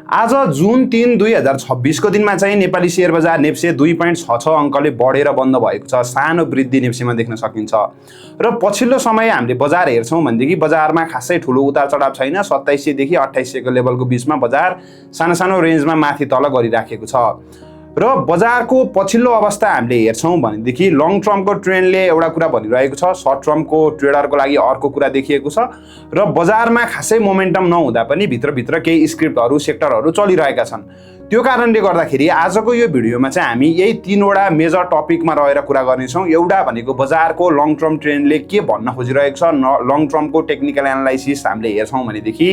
आज जुन 3 2026 को दिनमा चाहिँ नेपाली शेयर बजार नेप्से 2.66 अङ्कले बढेर बन्द भएको छ। सानो वृद्धि नेप्सेमा देख्न सकिन्छ र पछिल्लो समय हामीले बजार हेर्छौं भनेदेखि बजारमा खासै ठुलो उतार चढाव छैन। 2700 देखि 2800 को लेभलको बीचमा बजार सानो सानो रेन्जमा माथि तल गरिराखेको छ र बजारको पछिल्लो अवस्था हामीले हेर्छौं भनेदेखि लङ टर्मको ट्रेन्डले एउटा कुरा भनिरहेको छ, सर्ट टर्मको ट्रेडरको लागि अर्को कुरा देखिएको छ र बजारमा खासै मोमेन्टम नहुँदा पनि भित्रभित्र केही स्क्रिप्टहरू सेक्टरहरू चलिरहेका छन्। त्यो कारणले गर्दाखेरि आजको यो भिडियोमा चाहिँ हामी यही तीनवटा मेजर टपिकमा रहेर कुरा गर्नेछौँ। एउटा भनेको बजारको लङ टर्म ट्रेन्डले के भन्न खोजिरहेको छ, लङ टर्मको टेक्निकल एनालाइसिस हामीले हेर्छौँ भनेदेखि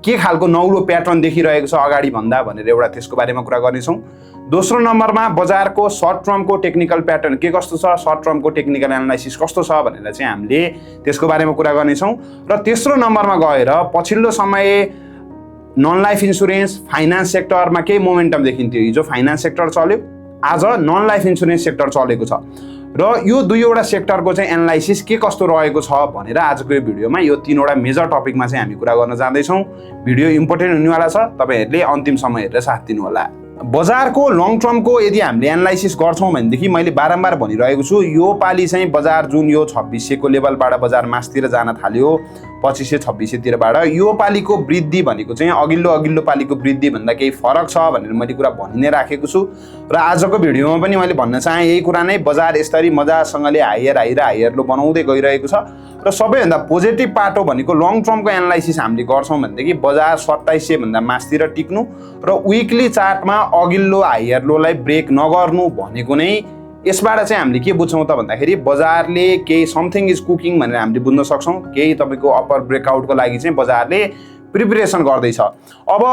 के खालको नौलो प्याटर्न देखिरहेको छ अगाडि भन्दा भनेर एउटा त्यसको बारेमा कुरा गर्नेछौँ। दोस्रो नम्बरमा बजारको सर्ट टर्मको टेक्निकल प्याटर्न के कस्तो छ, सर्ट टर्मको टेक्निकल एनालाइसिस कस्तो छ भनेर चाहिँ हामीले त्यसको बारेमा कुरा गर्नेछौँ र तेस्रो नम्बरमा गएर पछिल्लो समय नन लाइफ इन्सुरेन्स फाइनान्स सेक्टरमा केही मोमेन्टम देखिन्थ्यो। हिजो फाइनान्स सेक्टर चल्यो, आज नन लाइफ इन्सुरेन्स सेक्टर चलेको छ र यो दुईवटा सेक्टरको चाहिँ एनालाइसिस के कस्तो रहेको छ भनेर आजको यो भिडियोमा यो तीनवटा मेजर टपिकमा चाहिँ हामी कुरा गर्न जाँदैछौँ। भिडियो इम्पोर्टेन्ट हुनेवाला छ, तपाईँहरूले अन्तिमसम्म हेरेर साथ दिनुहोला। बजारको लङ टर्मको यदि हामीले एनालाइसिस गर्छौँ भनेदेखि मैले बारम्बार भनिरहेको छु, यो पालि चाहिँ बजार जुन यो 2600 को लेभलबाट बजार मासतिर जान थाल्यो 2500 2600 तिरबाट, यो पालिको वृद्धि भनेको चाहिँ अघिल्लो पालिको वृद्धि भन्दा केही फरक छ भनेर मैले कुरा भनि नै राखेको छु र आजको भिडियोमा पनि मैले भन्न चाहे यही कुरा नै। बजार यसरी मजासँगले हाई लो बनाउँदै गइरहेको छ र सबैभन्दा पोजिटिभ पाटो भनेको लङ टर्मको एनालाइसिस हामीले गर्छौँ भनेदेखि बजार 2700 भन्दा मासतिर टिक्नु र विकली चार्टमा अघिल्लो हायर लोलाई ब्रेक नगर्नु भनेको नै यसबाट चाहिँ हामीले के बुझ्छौँ त भन्दाखेरि बजारले केही समथिङ इज कुकिङ भनेर हामीले बुझ्न सक्छौँ। केही तपाईँको अप्पर ब्रेकआउटको लागि चाहिँ बजारले प्रिपरेसन गर्दैछ। अब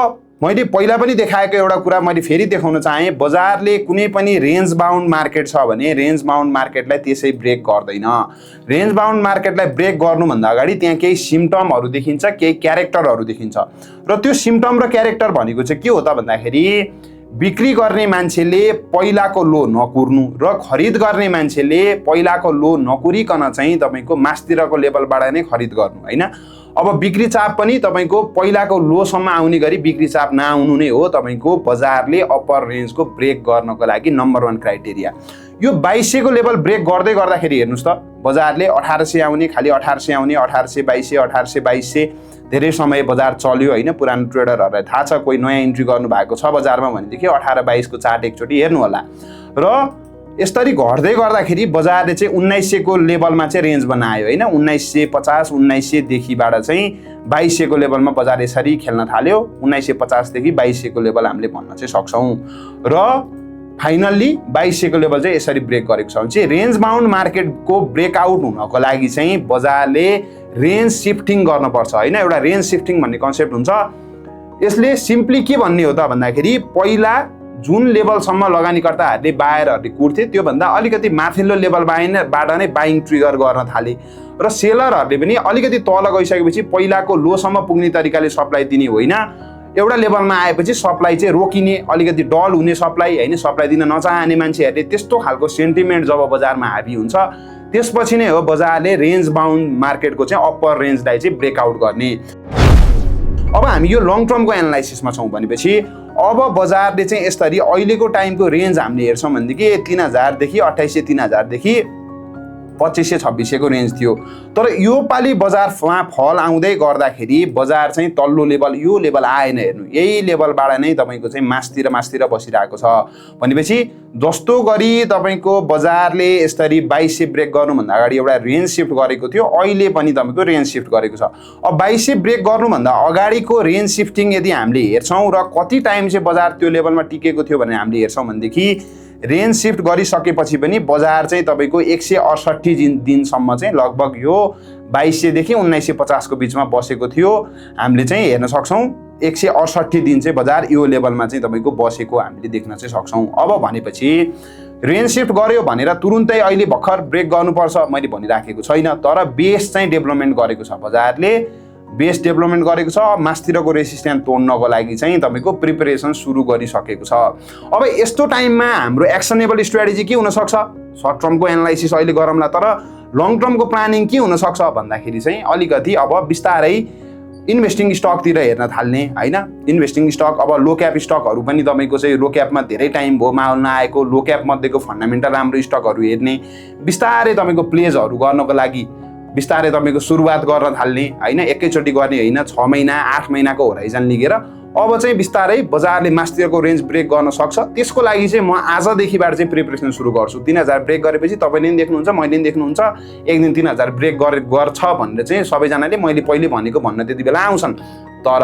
मैले पहिला पनि देखाएको एउटा कुरा मैले फेरि देखाउन चाहेँ, बजारले कुनै पनि रेन्ज बााउन्ड मार्केट छ भने रेन्ज बााउन्ड मार्केटलाई त्यसै ब्रेक गर्दैन। रेन्ज बााउन्ड मार्केटलाई ब्रेक गर्नुभन्दा अगाडि त्यहाँ केही सिम्टमहरू देखिन्छ, केही क्यारेक्टरहरू देखिन्छ र त्यो सिम्टम र क्यारेक्टर भनेको चाहिँ के हो त भन्दाखेरि बिक्री गर्ने मान्छेले पहिलाको लो नकुर्नु र खरिद गर्ने मान्छेले पहिलाको लो नकुरिकन चाहिँ तपाईँको मासतिरको लेभलबाट नै खरिद गर्नु होइन। अब बिक्री चाप पनि तपाईँको पहिलाको लोसम्म आउने गरी बिक्री चाप नआउनु नै हो तपाईँको बजारले अप्पर रेन्जको ब्रेक गर्नको लागि नम्बर 1 क्राइटेरिया। यो 2200 को लेभल ब्रेक गर्दै गर्दाखेरि हेर्नुहोस् त बजारले 1800 आउने, खालि 1800 आउने, 1800 2200 धेरै समय बजार चल्यो होइन। पुरानो ट्रेडरहरूलाई थाहा छ, कोही नयाँ इन्ट्री गर्नु भएको छ बजारमा भनेदेखि 18-22 को चार्ट एकचोटि हेर्नु होला र यसरी घट्दै गर्दाखेरि बजारले चाहिँ 1900 को लेभलमा चाहिँ रेन्ज बनायो होइन। 1950 1900 देखिबाट चाहिँ 2200 को लेभलमा बजार यसरी खेल्न थाल्यो। 1950 देखि 2200 को लेभल हामीले भन्न चाहिँ सक्छौँ र फाइनल्ली 2200 को लेभल चाहिँ यसरी ब्रेक गरेको छ। चाहिँ रेन्ज बााउन्ड मार्केटको ब्रेकआउट हुनको लागि चाहिँ बजारले रेन्ज सिफ्टिङ गर्नुपर्छ होइन। एउटा रेन्ज सिफ्टिङ भन्ने कन्सेप्ट हुन्छ। यसले सिम्पली के भन्ने हो त भन्दाखेरि पहिला जुन लेभलसम्म लगानीकर्ताहरूले बायरहरूले कुर्थे त्योभन्दा अलिकति माथिल्लो लेभलबाट नै बाइङ ट्रिगर गर्न थाले र सेलरहरूले पनि अलिकति तल गइसकेपछि पहिलाको लोसम्म पुग्ने तरिकाले सप्लाई दिने होइन। एउटा लेभलमा आएपछि सप्लाई चाहिँ रोकिने, अलिकति डल हुने सप्लाई होइन, सप्लाई दिन नचाहने मान्छेहरूले त्यस्तो खालको सेन्टिमेन्ट जब बजारमा हाबी हुन्छ त्यसपछि नै हो बजारले रेन्ज बााउन्ड मार्केटको चाहिँ अप्पर रेन्जलाई चाहिँ ब्रेकआउट गर्ने। अब हामी यो लङ टर्मको एनालाइसिसमा छौँ भनेपछि अब बजारले चाहिँ यसरी अहिलेको टाइमको रेन्ज हामीले हेर्छौँ भनेदेखि 3000 देखि 2800 3000 देखि 2500 2600 को रेन्ज थियो। तर यो पालि बजारमा फल आउँदै गर्दाखेरि बजार चाहिँ तल्लो लेभल यो लेभल आएन। हेर्नु यही लेभलबाट नै तपाईँको चाहिँ मासतिर बसिरहेको छ भनेपछि जस्तो गरी तपाईँको बजारले यसरी 2200 ब्रेक गर्नुभन्दा अगाडि एउटा रेन्ज सिफ्ट गरेको थियो, अहिले पनि तपाईँको रेन्ज सिफ्ट गरेको छ। अब 2200 ब्रेक गर्नुभन्दा अगाडिको रेन्ज सिफ्टिङ यदि हामीले हेर्छौँ र कति टाइम चाहिँ बजार त्यो लेभलमा टिकेको थियो भने हामीले हेर्छौँ भनेदेखि रेन्ज सिफ्ट गरिसकेपछि पनि बजार चाहिँ तपाईँको 168 दिनसम्म चाहिँ लगभग यो 2200 देखि 1950 को बीचमा बसेको थियो। हामीले चाहिँ हेर्न सक्छौँ 168 दिन चाहिँ बजार यो लेभलमा चाहिँ तपाईँको बसेको हामीले देख्न चाहिँ सक्छौँ। अब भनेपछि रेन्ज सिफ्ट गर्यो भनेर तुरुन्तै अहिले भर्खर ब्रेक गर्नुपर्छ मैले भनिराखेको छैन, तर बेस चाहिँ डेभलपमेन्ट गरेको छ बजारले, बेस डेभलपमेन्ट गरेको छ। मासतिरको रेसिस्टेन्स तोड्नको लागि चाहिँ तपाईँको प्रिपरेसन सुरु गरिसकेको छ। अब यस्तो टाइममा हाम्रो एक्सनेबल स्ट्राटेजी के हुनसक्छ, सर्ट टर्मको एनालाइसिस अहिले गरौँला, तर लङ टर्मको प्लानिङ के हुनसक्छ भन्दाखेरि चाहिँ अलिकति अब बिस्तारै इन्भेस्टिङ स्टकतिर हेर्न थाल्ने हैन। इन्भेस्टिङ स्टक अब लो क्याप स्टकहरू पनि तपाईँको चाहिँ लो क्यापमा धेरै टाइम भयो माहौल नआएको लो क्याप मध्येको फन्डामेन्टल राम्रो स्टकहरू हेर्ने, बिस्तारै तपाईँको प्लेजहरू गर्नको लागि बिस्तारै तपाईँको सुरुवात गर्न थाल्ने हैन। एकैचोटि गर्ने होइन, 6 महिना 8 महिनाको होराइजन लिएर अब चाहिँ बिस्तारै बजारले मास्तिरको रेन्ज ब्रेक गर्न सक्छ। त्यसको लागि चाहिँ म आजदेखिबाट चाहिँ प्रिपरेसन सुरु गर्छु। 3000 ब्रेक गरेपछि तपाईँले पनि देख्नुहुन्छ, मैले पनि देख्नुहुन्छ, एक दिन 3000 ब्रेक गर्छ भनेर चाहिँ सबैजनाले मैले पहिले भनेको भन्न त्यति बेला आउँछन्। तर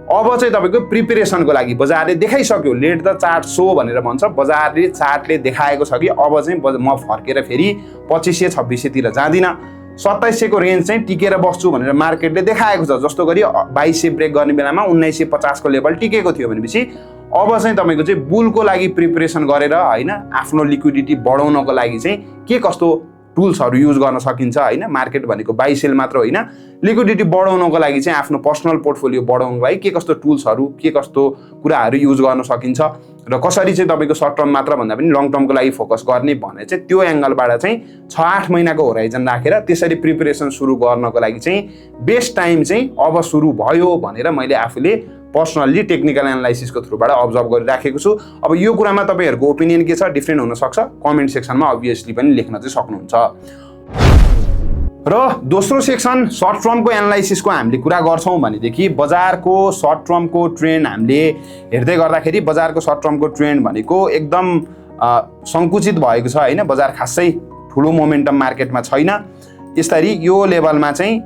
अब चाहिँ तपाईँको प्रिपरेसनको लागि बजारले देखाइसक्यो, लेट द चार्ट सो भनेर भन्छ। बजारले चार्टले देखाएको छ कि अब चाहिँ म फर्केर फेरि 2500-2600 तिर जाँदिनँ, 2700 को रेन्ज चाहिँ टिकेर बस्छु भनेर मार्केटले देखाएको छ। जस्तो गरी 2200 ब्रेक गर्ने बेलामा 1950 को लेभल टिकेको थियो भनेपछि अब चाहिँ तपाईँको चाहिँ बुलको लागि प्रिपरेसन गरेर हैन, आफ्नो लिक्विडिटी बढाउनको लागि चाहिँ के कस्तो टुल्सहरू युज गर्न सकिन्छ हैन। मार्केट भनेको बाइ सेल मात्र होइन, लिक्विडिटी बढाउनको लागि चाहिँ आफ्नो पर्सनल पोर्टफोलियो बढाउनको लागि के कस्तो टुल्सहरू के कस्तो कुराहरू युज गर्न सकिन्छ र कसरी चाहिँ तपाईँको सर्ट टर्म मात्र भन्दा पनि लङ टर्मको लागि फोकस गर्ने भने चाहिँ त्यो एङ्गलबाट चाहिँ 6-8 महिनाको होराइजन राखेर त्यसरी प्रिपरेसन सुरु गर्नको लागि चाहिँ बेस्ट टाइम चाहिँ अब सुरु भयो भनेर मैले आफूले पर्सनल्ली टेक्निकल एनालाइसिसको थ्रुबाट अब्जर्भ गरिराखेको छु। अब यो कुरामा तपाईँहरूको ओपिनियन के छ, डिफ्रेन्ट हुनसक्छ, कमेन्ट सेक्सनमा अभियसली पनि लेख्न चाहिँ सक्नुहुन्छ। र दोस्रो सेक्सन सर्ट टर्मको एनालाइसिसको हामीले कुरा गर्छौँ भनेदेखि बजारको सर्ट टर्मको ट्रेन्ड हामीले हेर्दै गर्दाखेरि बजारको सर्ट टर्मको ट्रेन्ड भनेको एकदम सङ्कुचित भएको छ हैन। बजार खासै ठुलो मोमेन्टम मार्केटमा छैन। यसरी यो लेभलमा चाहिँ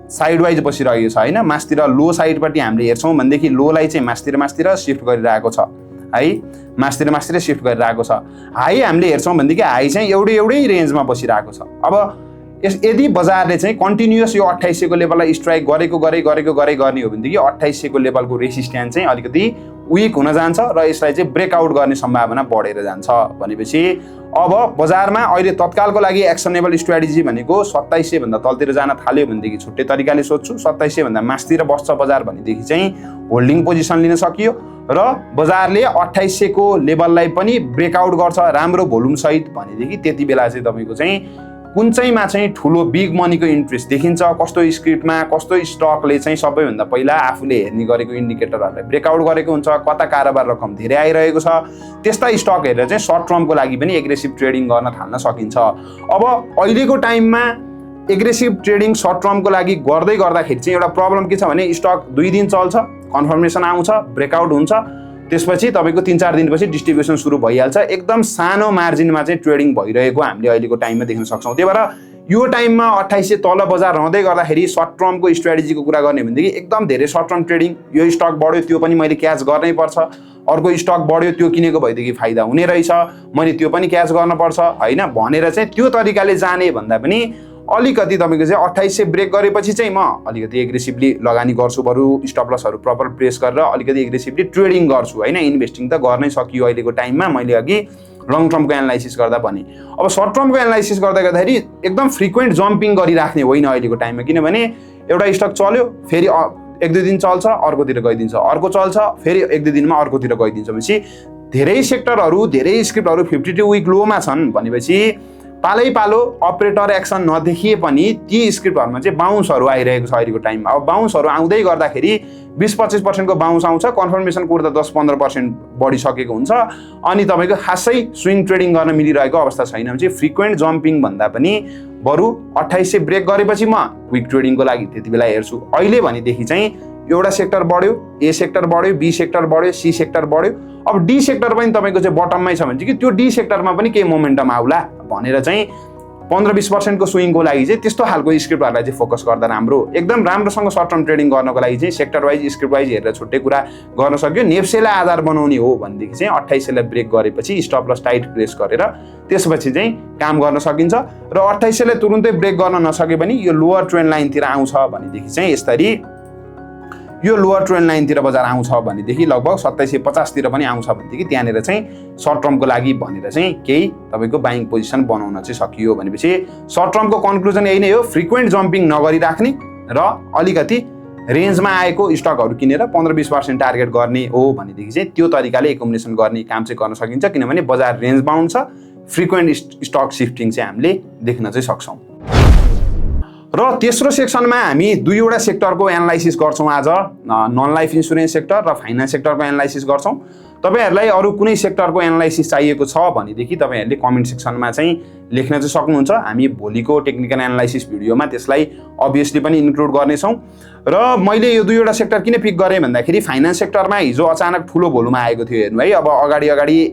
साइडवाइज बसिरहेको छ हैन। मास्तिर लो साइडपट्टि हामीले हेर्छौँ भनेदेखि लोलाई चाहिँ मास्तिर सिफ्ट गरिरहेको छ है, मास्तिर सिफ्ट गरिरहेको छ। हाई हामीले हेर्छौँ भनेदेखि हाई चाहिँ एउटै रेन्जमा बसिरहेको छ। अब यदि बजारले चाहिँ कन्टिन्युअस यो 2800 को लेभललाई स्ट्राइक गरेको गर्ने हो भनेदेखि 2800 को लेभलको रेसिस्टेन्स चाहिँ अलिकति विक हुन जान्छ र यसलाई चाहिँ ब्रेकआउट गर्ने सम्भावना बढेर जान्छ। भनेपछि अब बजारमा अहिले तत्कालको लागि एक्सनेबल स्ट्राटेजी भनेको 2700 भन्दा तलतिर जान थाल्यो भनेदेखि छुट्टै तरिकाले सोध्छु, 2700 भन्दा मास्तिर बस्छ बजार भनेदेखि चाहिँ होल्डिङ पोजिसन लिन सकियो र बजारले 2800 को लेभललाई पनि ब्रेकआउट गर्छ राम्रो भोल्युम सहित भनेदेखि त्यति बेला चाहिँ तपाईँको चाहिँ कुन चाहिँमा चाहिँ ठुलो बिग मनीको इन्ट्रेस्ट देखिन्छ, कस्तो स्क्रिप्टमा कस्तो स्टकले चाहिँ सबैभन्दा पहिला आफूले हेर्ने गरेको इन्डिकेटरहरूलाई ब्रेकआउट गरेको हुन्छ, कता कारोबार रकम धेरै आइरहेको छ, त्यस्ता स्टक हेरेर चाहिँ सर्ट टर्मको लागि पनि एग्रेसिभ ट्रेडिङ गर्न थाल्न सकिन्छ। अब अहिलेको टाइममा एग्रेसिभ ट्रेडिङ सर्ट टर्मको लागि गर्दाखेरि चाहिँ एउटा प्रब्लम के छ भने स्टक 2 दिन चल्छ, कन्फर्मेसन आउँछ, ब्रेकआउट हुन्छ, त्यसपछि तपाईँको 3-4 दिनपछि डिस्ट्रिब्युसन सुरु भइहाल्छ। एकदम सानो मार्जिनमा चाहिँ ट्रेडिङ भइरहेको हामीले अहिलेको टाइममा देख्न सक्छौँ। त्यही भएर यो टाइममा 2800 तल बजार रहँदै गर्दाखेरि सर्ट टर्मको स्ट्राटेजीको कुरा गर्ने भनेदेखि एकदम धेरै सर्ट टर्म ट्रेडिङ, यो स्टक बढ्यो त्यो पनि मैले क्याच गर्नै पर्छ, अर्को स्टक बढ्यो त्यो किनेको भएदेखि फाइदा हुने रहेछ, मैले त्यो पनि क्याच गर्नुपर्छ हैन भनेर चाहिँ त्यो तरिकाले जाने भन्दा पनि अलिकति तपाईँको चाहिँ 2800 ब्रेक गरेपछि चाहिँ म अलिकति एग्रेसिभली लगानी गर्छु, बरु स्टप लसहरू प्रपर प्रेस गरेर अलिकति एग्रेसिभली ट्रेडिङ गर्छु हैन। इन्भेस्टिङ त गर्नै सकियो अहिलेको टाइममा, मैले अघि लङ टर्मको एनालाइसिस गर्दा भने। अब सर्ट टर्मको एनालाइसिस गर्दाखेरि एकदम फ्रिक्वेन्ट जम्पिङ गरिराख्ने होइन अहिलेको टाइममा, किनभने एउटा स्टक चल्यो फेरि 1-2 दिन चल्छ अर्कोतिर गइदिन्छ, अर्को चल्छ फेरि 1-2 दिनमा अर्कोतिर गइदिन्छ। भनेपछि धेरै सेक्टरहरू धेरै स्क्रिप्टहरू 52 विक लोमा छन् भनेपछि पालो अपरेटर एक्सन नदेखिए पनि ती स्क्रिप्टहरूमा चाहिँ बाउन्सहरू आइरहेको छ अहिलेको टाइममा। अब बाउन्सहरू आउँदै गर्दाखेरि 20-25% को बाउन्स आउँछ, कन्फर्मेसन कुर्दा 10-15% बढिसकेको हुन्छ, अनि तपाईँको खासै स्विङ ट्रेडिङ गर्न मिलिरहेको अवस्था छैन भने चाहिँ फ्रिक्वेन्ट जम्पिङ भन्दा पनि बरु 2800 ब्रेक गरेपछि म क्विक ट्रेडिङको लागि त्यति बेला हेर्छु। अहिले भनेदेखि चाहिँ एउटा सेक्टर बढ्यो, ए सेक्टर बढ्यो, बी सेक्टर बढ्यो, सी सेक्टर बढ्यो, अब डी सेक्टर पनि तपाईँको चाहिँ बटममै छ भने चाहिँ कि त्यो डी सेक्टरमा पनि केही मोमेन्टम आउला भनेर चाहिँ 15-20% को स्विङको लागि चाहिँ त्यस्तो खालको स्क्रिप्टहरूलाई चाहिँ फोकस गर्दा राम्रो, एकदम राम्रोसँग सर्ट टर्म ट्रेडिङ गर्नको लागि चाहिँ सेक्टर वाइज स्क्रिप्ट वाइज हेरेर छुट्टै कुरा गर्न सक्यो। नेप्सेलाई आधार बनाउने हो भनेदेखि चाहिँ 2800लाई ब्रेक गरेपछि स्टप लस टाइट प्रेस गरेर त्यसपछि चाहिँ काम गर्न सकिन्छ र 2800लाई तुरुन्तै ब्रेक गर्न नसके पनि यो लोअर ट्रेन्ड लाइनतिर आउँछ भनेदेखि चाहिँ यसरी यो लोअर ट्रेन्ड लाइनतिर बजार आउँछ भनेदेखि लगभग 2750 तिर पनि आउँछ भनेदेखि त्यहाँनिर चाहिँ सर्ट टर्मको लागि भनेर चाहिँ केही तपाईँको बाइङ पोजिसन बनाउन चाहिँ सकियो। भनेपछि सर्ट टर्मको कन्क्लुजन यही नै हो, फ्रिक्वेन्ट जम्पिङ नगरिराख्ने र अलिकति रेन्जमा आएको स्टकहरू किनेर 15-20% टार्गेट गर्ने हो भनेदेखि चाहिँ त्यो तरिकाले एकोमोडेसन गर्ने काम चाहिँ गर्न सकिन्छ, किनभने बजार रेन्ज बाउन्ड छ, फ्रिक्वेन्ट स्टक सिफ्टिङ चाहिँ हामीले देख्न चाहिँ सक्छौँ। र तेस्रो सेक्सनमा हामी दुईवटा सेक्टरको एनालाइसिस गर्छौँ आज, नन लाइफ इन्सुरेन्स सेक्टर र फाइनान्स सेक्टरको एनालाइसिस गर्छौँ। तपाईहरुलाई अरु कुनै सेक्टरको एनालाइसिस चाहिएको छ भनेदेखि तपाईहरुले कमेन्ट सेक्सनमा चाहिँ लेख्न चाहिँ सक्नुहुन्छ। हामी भोलिको टेक्निकल एनालाइसिस भिडियोमा त्यसलाई अभियसली पनि इन्क्लुड गर्नेछौँ। र मैले यो दुईवटा सेक्टर किन पिक गरेँ भन्दाखेरि फाइनान्स सेक्टरमा हिजो अचानक ठुलो भोल्युम आएको थियो हेर्नु है। अब अगाडि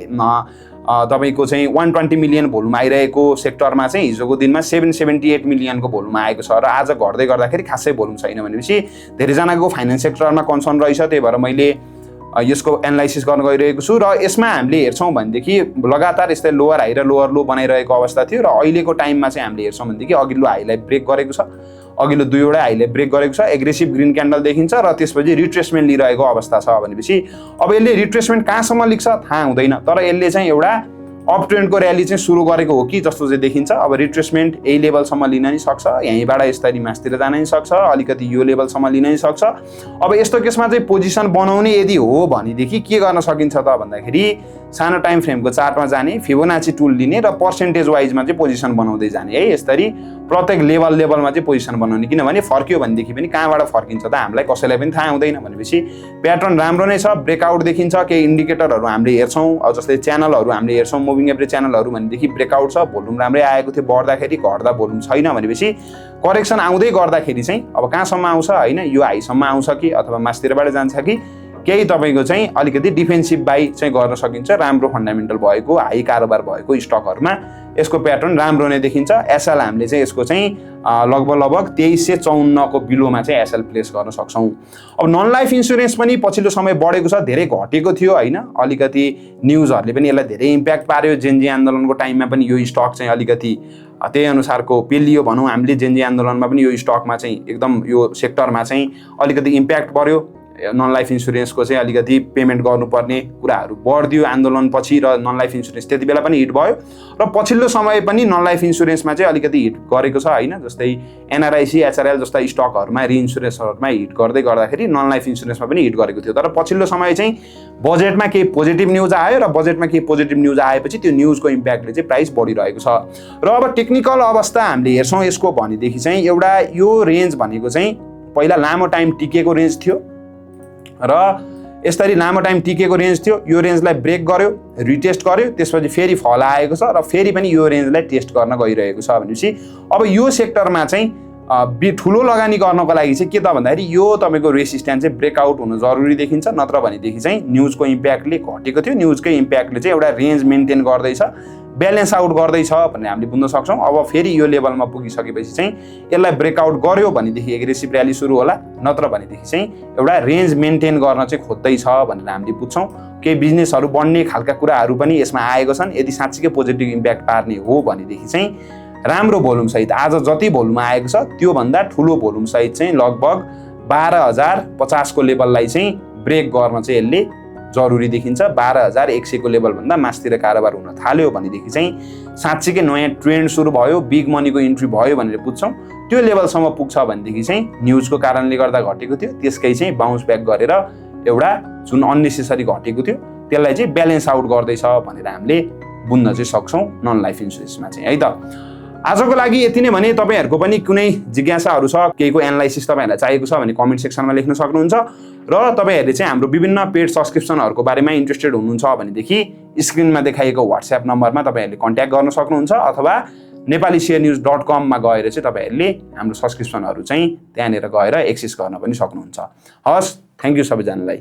तपाईको चाहिँ 120 मिलियन भोल्युम आइरहेको सेक्टरमा चाहिँ हिजोको दिनमा 778 मिलियनको भोल्युम आएको छ र आज घट्दै गर्दाखेरि खासै भोल्युम छैन भनेपछि धेरैजनाको फाइनान्स सेक्टरमा कन्सर्न रहेछ। त्यही भएर मैले यसको एनालाइसिस गर्न गइरहेको छु र यसमा हामीले हेर्छौँ भनेदेखि लगातार यस्तै लोअर हाई र लोअर लो बनाइरहेको अवस्था थियो र अहिलेको टाइममा चाहिँ हामीले हेर्छौँ भनेदेखि अघिल्लो हाईलाई ब्रेक गरेको छ, अघिल्लो दुईवटा हाईले ब्रेक गरेको छ, एग्रेसिभ ग्रिन क्यान्डल देखिन्छ र त्यसपछि रिट्रेसमेन्ट लिइरहेको अवस्था छ भनेपछि अब यसले रिट्रेसमेन्ट कहाँसम्म लिन्छ थाहा हुँदैन, तर यसले चाहिँ एउटा अप ट्रेन्डको र्याली चाहिँ सुरु गरेको हो कि जस्तो चाहिँ देखिन्छ। अब रिट्रेसमेन्ट यही लेभलसम्म लिन नि सक्छ, यहीँबाट यसरी मासतिर जान नि सक्छ, अलिकति यो लेभलसम्म लिन नि सक्छ। अब यस्तो केसमा चाहिँ पोजिसन बनाउने यदि हो भनेदेखि के गर्न सकिन्छ त भन्दाखेरि सानो टाइम फ्रेमको चार्टमा जाने, फिबोनाची टुल लिने र पर्सेन्टेज वाइजमा चाहिँ पोजिसन बनाउँदै जाने है। यसरी प्रत्येक लेभलमा चाहिँ पोजिसन बनाउने, किनभने फर्क्यो भनेदेखि पनि कहाँबाट फर्किन्छ त हामीलाई कसैलाई पनि थाहा हुँदैन। भनेपछि प्याटर्न राम्रो नै छ, ब्रेकआउट देखिन्छ, केही इन्डिकेटरहरू हामीले हेर्छौँ, जस्तै च्यानलहरू हामीले हेर्छौँ, मुभिङ एभरेज च्यानलहरू भनेदेखि ब्रेकआउट छ, भोल्युम राम्रै आएको थियो बढ्दाखेरि, घट्दा भोल्युम छैन भनेपछि करेक्सन आउँदै गर्दाखेरि चाहिँ अब कहाँसम्म आउँछ होइन, यो हाईसम्म आउँछ कि अथवा मासतिरबाट जान्छ कि केही तपाईँको चाहिँ अलिकति डिफेन्सिभ बाई चाहिँ गर्न सकिन्छ। राम्रो फन्डामेन्टल भएको हाई कारोबार भएको स्टकहरूमा यसको प्याटर्न राम्रो नै देखिन्छ। एसएल हामीले चाहिँ यसको चाहिँ लगभग 2354 को बिलोमा चाहिँ एसएल प्लेस गर्न सक्छौँ। अब नन लाइफ इन्सुरेन्स पनि पछिल्लो समय बढेको छ, धेरै घटेको थियो होइन, अलिकति न्युजहरूले पनि यसलाई धेरै इम्प्याक्ट पार्यो। जेनजी आन्दोलनको टाइममा पनि यो स्टक चाहिँ अलिकति त्यही अनुसारको पेलियो भनौँ हामीले। जेनजी आन्दोलनमा पनि यो स्टकमा चाहिँ एकदम यो सेक्टरमा चाहिँ अलिकति इम्प्याक्ट पर्यो। नन लाइफ इन्सुरेन्सको चाहिँ अलिकति पेमेन्ट गर्नुपर्ने कुराहरू बढ्दियो आन्दोलनपछि र नन लाइफ इन्सुरेन्स त्यति बेला पनि हिट भयो र पछिल्लो समय पनि नन लाइफ इन्सुरेन्समा चाहिँ अलिकति हिट गरेको छ होइन। जस्तै एनआरआइसी, एचआरएल जस्ता स्टकहरूमा, रिइन्सुरेन्सहरूमा हिट गर्दै गर्दाखेरि नन लाइफ इन्सुरेन्समा पनि हिट गरेको थियो। तर पछिल्लो समय चाहिँ बजेटमा केही पोजिटिभ न्युज आयो र बजेटमा केही पोजिटिभ न्युज आएपछि त्यो न्युजको इम्प्याक्टले चाहिँ प्राइस बढिरहेको छ। र अब टेक्निकल अवस्था हामीले हेर्छौँ यसको भनेदेखि चाहिँ एउटा यो रेन्ज भनेको चाहिँ पहिला लामो टाइम टिकेको रेन्ज थियो र यसरी लामो टाइम टिकेको रेन्ज थियो। यो रेन्जलाई ब्रेक गर्यो, रिटेस्ट गर्यो, त्यसपछि फेरि फल आएको छ र फेरि पनि यो रेन्जलाई टेस्ट गर्न गइरहेको छ भनेपछि अब यो सेक्टरमा चाहिँ ठुलो लगानी गर्नको लागि चाहिँ के त भन्दाखेरि यो तपाईँको रेसिस्टेन्स चाहिँ ब्रेकआउट हुनु जरुरी देखिन्छ। नत्र भनेदेखि चाहिँ न्युजको इम्प्याक्टले घटेको थियो, न्युजकै इम्प्याक्टले चाहिँ एउटा रेन्ज मेन्टेन गर्दैछ, ब्यालेन्स आउट गर्दैछ भन्ने हामीले बुझ्न सक्छौँ। अब फेरि यो लेभलमा पुगिसकेपछि चाहिँ यसलाई ब्रेकआउट गर्यो भनेदेखि एग्रेसिभ र्याली सुरु होला, नत्र भनेदेखि चाहिँ एउटा रेन्ज मेन्टेन गर्न चाहिँ खोज्दैछ भनेर हामीले बुझ्छौँ। केही बिजनेसहरू बढ्ने खालका कुराहरू पनि यसमा आएको छन्। यदि साँच्चीकै पोजिटिभ इम्प्याक्ट पार्ने हो भनेदेखि चाहिँ राम्रो भोल्युम सहित आज जति भोल्युम आएको छ त्योभन्दा ठुलो भोल्युम सहित चाहिँ लगभग 12,050 को लेभललाई चाहिँ ब्रेक गर्न चाहिँ यसले जरुरी देखिन्छ। 12,100 को लेभलभन्दा मासतिर कारोबार हुन थाल्यो भनेदेखि चाहिँ साँच्चीकै नयाँ ट्रेन्ड सुरु भयो, बिग मनीको इन्ट्री भयो भनेर बुझ्छौँ। त्यो लेभलसम्म पुग्छ भनेदेखि चाहिँ न्युजको कारणले गर्दा घटेको थियो त्यसकै चाहिँ बाउन्स ब्याक गरेर एउटा जुन अननेसेसरी घटेको थियो त्यसलाई चाहिँ ब्यालेन्स आउट गर्दैछ भनेर हामीले बुझ्न चाहिँ सक्छौँ नन लाइफ इन्सुरेन्समा चाहिँ है त। आजको लागि यति नै भने तपाईहरुको पनि कुनै जिज्ञासाहरू छ, केहीको एनालाइसिस तपाईहरुलाई चाहिएको छ भने कमेन्ट सेक्सनमा लेख्न सक्नुहुन्छ र तपाईहरुले चाहिँ हाम्रो विभिन्न पेड सब्सक्रिप्सनहरुको बारेमा इन्ट्रेस्टेड हुनुहुन्छ भनेदेखि स्क्रिनमा देखाइएको WhatsApp नम्बरमा तपाईहरुले कन्ट्याक्ट गर्न सक्नुहुन्छ अथवा नेपालीsharenews.com मा गएर चाहिँ तपाईहरुले हाम्रो सब्सक्रिप्सनहरु चाहिँ त्यहाँनेर गएर एक्सेस गर्न पनि सक्नुहुन्छ। हस्, थ्यांक यू सबैजनालाई।